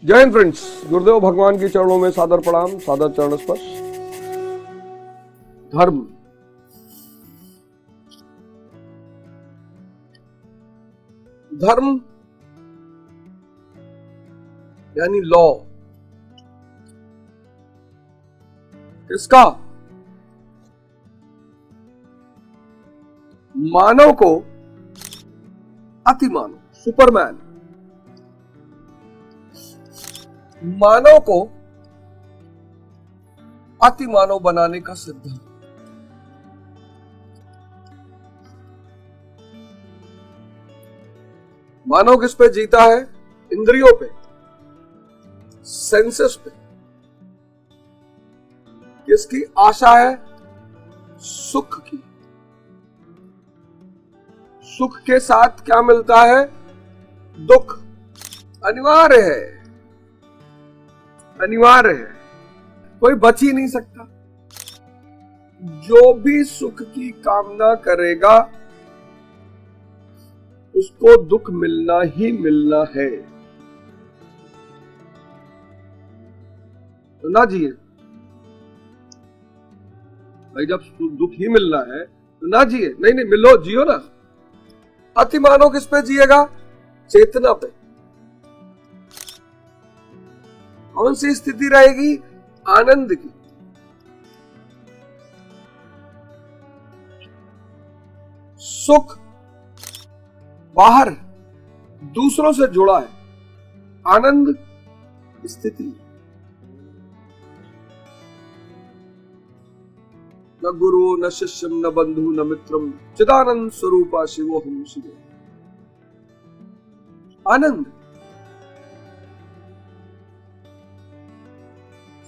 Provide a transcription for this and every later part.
जय हिंद फ्रेंड्स, गुरुदेव भगवान के चरणों में सादर प्रणाम, सादर चरण स्पर्श। धर्म, धर्म यानी लॉ किसका? मानव को अति मानव, सुपरमैन, मानव को अति मानव बनाने का सिद्धांत। मानव किस पे जीता है? इंद्रियों पे, सेंसेस पे। किसकी आशा है? सुख की। सुख के साथ क्या मिलता है? दुख। अनिवार्य है, अनिवार्य है, कोई बच ही नहीं सकता। जो भी सुख की कामना करेगा उसको दुख मिलना ही मिलना है। तो ना जिए भाई, जब दुख ही मिलना है तो ना जिए। नहीं नहीं, मिलो, जियो ना। अति मानव किस पे जिएगा? चेतना पे। कौन सी स्थिति रहेगी? आनंद की। सुख बाहर दूसरों से जुड़ा है, आनंद स्थिति। न गुरु न शिष्यम न बंधु न मित्रम चिदानंद स्वरूपा शिवोहम शिव। आनंद।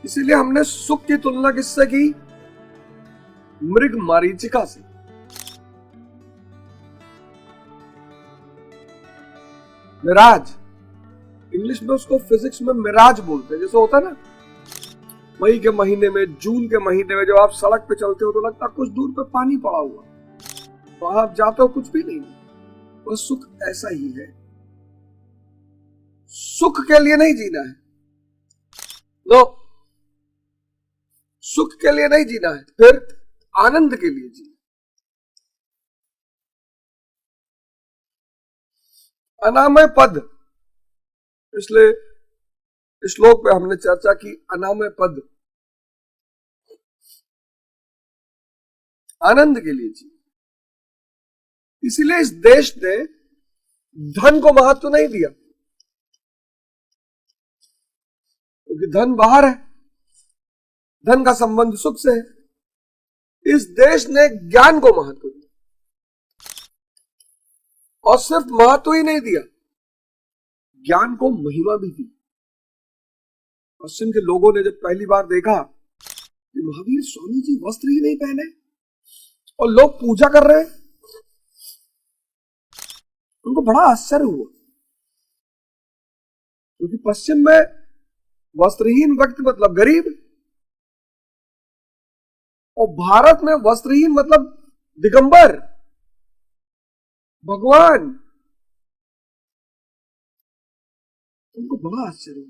इसीलिए हमने सुख की तुलना किससे की? मृग मारीचिका से। मिराज, इंग्लिश में उसको फिजिक्स में मिराज बोलते हैं। जैसे होता है ना, मई के महीने में, जून के महीने में जब आप सड़क पे चलते हो तो लगता है कुछ दूर पे पानी पड़ा हुआ, तो आप जाते हो कुछ भी नहीं। वो सुख ऐसा ही है। सुख के लिए नहीं जीना है, नो, सुख के लिए नहीं जीना है, फिर आनंद के लिए जीना। अनामय पद, इसलिए श्लोक पे हमने चर्चा की। अनामय पद, आनंद के लिए जी। इसीलिए इस देश ने धन को महत्व नहीं दिया, क्योंकि धन बाहर है, धन का संबंध सुख से है। इस देश ने ज्ञान को महत्व दिया, और सिर्फ महत्व ही नहीं दिया, ज्ञान को महिमा भी दी। पश्चिम के लोगों ने जब पहली बार देखा कि महावीर स्वामी जी वस्त्र ही नहीं पहने और लोग पूजा कर रहे हैं, उनको बड़ा आश्चर्य हुआ। क्योंकि पश्चिम में वस्त्रहीन व्यक्ति मतलब गरीब, और भारत में वस्त्रहीन मतलब दिगंबर, भगवान। उनको बड़ा आश्चर्य हुआ,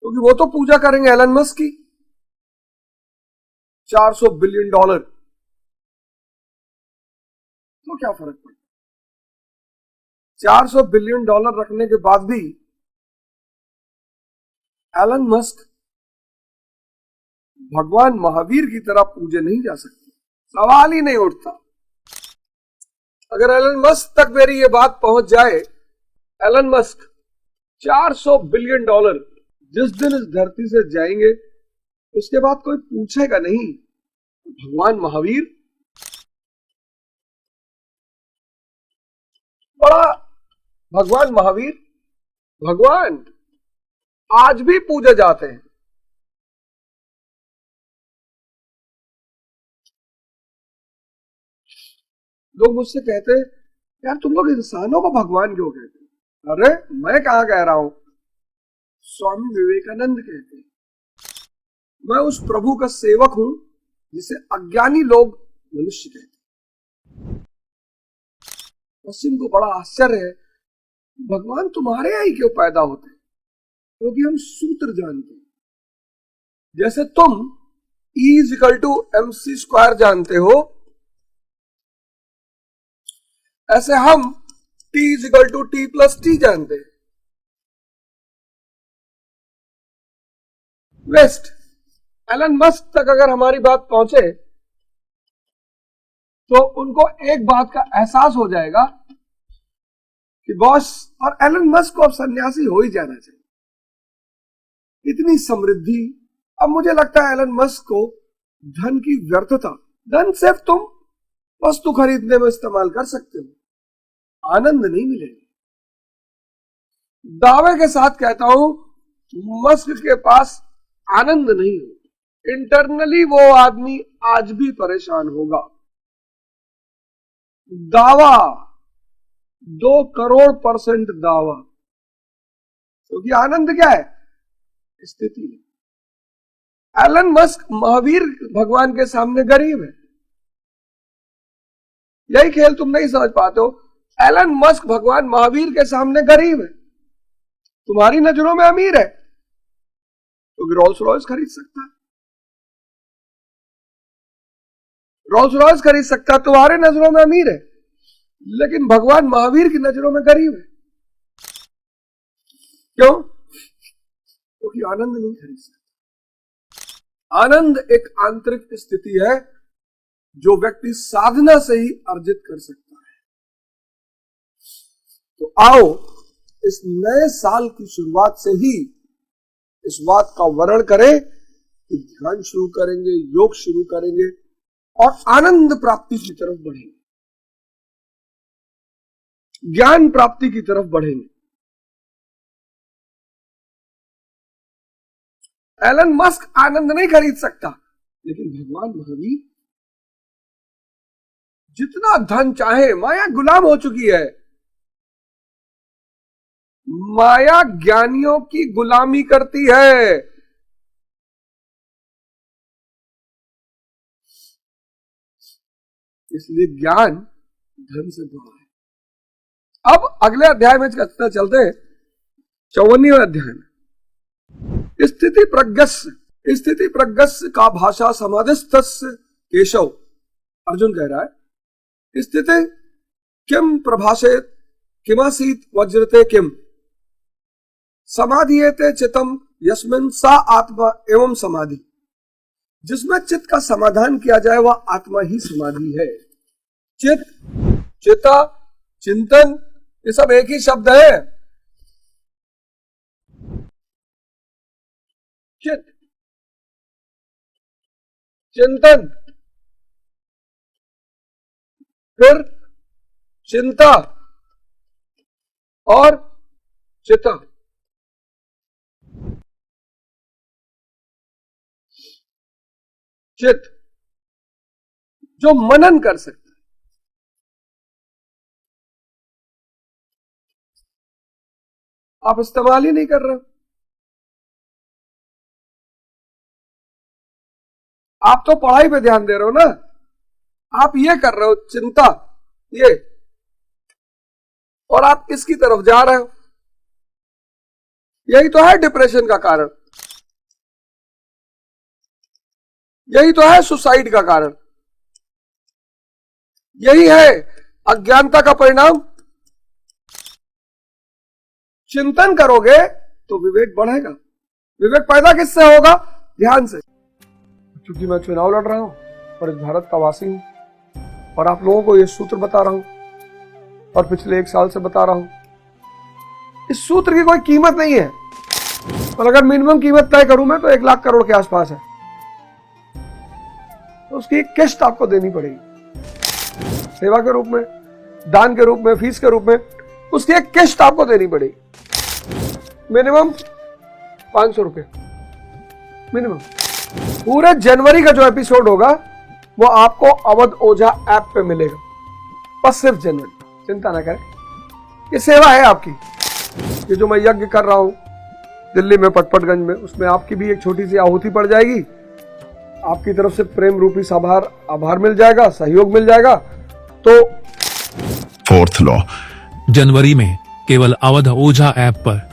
क्योंकि वो तो पूजा करेंगे एलन मस्क की, $400 बिलियन, तो क्या फर्क पड़ता? $400 बिलियन रखने के बाद भी एलन मस्क भगवान महावीर की तरह पूजे नहीं जा सकते, सवाल ही नहीं उठता। अगर एलन मस्क तक मेरी ये बात पहुंच जाए, एलन मस्क $400 बिलियन जिस दिन इस धरती से जाएंगे उसके बाद कोई पूछेगा नहीं भगवान महावीर बड़ा, भगवान महावीर, भगवान आज भी पूजे जाते हैं। लोग मुझसे कहते हैं, यार तुम लोग इंसानों को भगवान क्यों कहते हैं? अरे मैं कहां कह रहा हूं, स्वामी विवेकानंद कहते हैं, मैं उस प्रभु का सेवक हूं जिसे अज्ञानी लोग मनुष्य कहते हैं। पश्चिम को बड़ा आश्चर्य है भगवान तुम्हारे यहाँ ही क्यों पैदा होते हैं? क्योंकि हम सूत्र जानते हैं। जैसे तुम E=mc² जानते हो, ऐसे हम T=T+T जानते हैं। वेस्ट एलन मस्क तक अगर हमारी बात पहुंचे तो उनको एक बात का एहसास हो जाएगा कि बॉस और एलन मस्क को अब सन्यासी हो ही जाना चाहिए। इतनी समृद्धि, अब मुझे लगता है एलन मस्क को धन की व्यर्थता, धन सिर्फ तुम वस्तु खरीदने में इस्तेमाल कर सकते हो, आनंद नहीं मिलेगा। दावे के साथ कहता हूं, मस्क के पास आनंद नहीं हो। इंटरनली वो आदमी आज भी परेशान होगा। दावा 2 करोड़% दावा, क्योंकि आनंद क्या है? स्थिति। एलन मस्क महावीर भगवान के सामने गरीब है। यही खेल तुम नहीं समझ पाते हो। एलन मस्क भगवान महावीर के सामने गरीब है, तुम्हारी नजरों में अमीर है, क्योंकि रोल्स रॉयस खरीद सकता है। रोल्स रॉयस खरीद सकता है, तुम्हारे नजरों में अमीर है, लेकिन भगवान महावीर की नजरों में गरीब है। क्यों? क्योंकि आनंद नहीं खरीद सकता। आनंद एक आंतरिक स्थिति है जो व्यक्ति साधना से ही अर्जित कर सकता है। तो आओ इस नए साल की शुरुआत से ही इस बात का वर्णन करें कि ध्यान शुरू करेंगे, योग शुरू करेंगे और आनंद प्राप्ति की तरफ बढ़ेंगे, ज्ञान प्राप्ति की तरफ बढ़ेंगे। एलन मस्क आनंद नहीं खरीद सकता, लेकिन भगवान महावीर जितना धन चाहे, माया गुलाम हो चुकी है। माया ज्ञानियों की गुलामी करती है। इसलिए ज्ञान धन से बड़ा है। अब अगले अध्याय में चलते हैं, 54वें अध्याय में। स्थिति प्रज्ञस्य, स्थिति प्रज्ञस्य का भाषा समाधिस्थस्य केशव। अर्जुन कह रहा है, स्थिति किम प्रभाषेत किमासीत वज्रते किम समाधियेते चितम यस्मिन् सा आत्मा एवं समाधि। जिसमें चित्त का समाधान किया जाए वह आत्मा ही समाधि है। चित्त, चिता, चिंतन, ये सब एक ही शब्द है। चित्त, चिंतन, फिर चिंता और चिता। चित्त जो मनन कर सकता है, आप इस्तेमाल ही नहीं कर रहे। आप तो पढ़ाई पे ध्यान दे रहे हो ना, आप ये कर रहे हो चिंता, ये, और आप इसकी तरफ जा रहे हो। यही तो है डिप्रेशन का कारण, यही तो है सुसाइड का कारण, यही है अज्ञानता का परिणाम। चिंतन करोगे तो विवेक बढ़ेगा। विवेक पैदा किससे होगा? ध्यान से। क्योंकि मैं चुनाव लड़ रहा हूं और इस भारत का वासी हूं, और आप लोगों को यह सूत्र बता रहा हूं और पिछले 1 साल से बता रहा हूं। इस सूत्र की कोई कीमत नहीं है, और अगर मिनिमम कीमत तय करूं मैं तो 1 लाख करोड़ के आसपास है। तो उसकी एक किस्त आपको देनी पड़ेगी, सेवा के रूप में, दान के रूप में, फीस के रूप में। उसकी एक किस्त आपको देनी पड़ेगी, मिनिमम 500 रुपये मिनिमम। पूरे जनवरी का जो एपिसोड होगा वो आपको अवध ओझा ऐप पे मिलेगा, बस सिर्फ जनवरी। चिंता ना करें, ये सेवा है आपकी। ये जो मैं यज्ञ कर रहा हूं दिल्ली में पटपटगंज में, उसमें आपकी भी एक छोटी सी आहुति पड़ जाएगी। आपकी तरफ से प्रेम रूपी आभार मिल जाएगा, सहयोग मिल जाएगा। तो 4th लॉ, जनवरी में केवल अवध ओझा ऐप पर।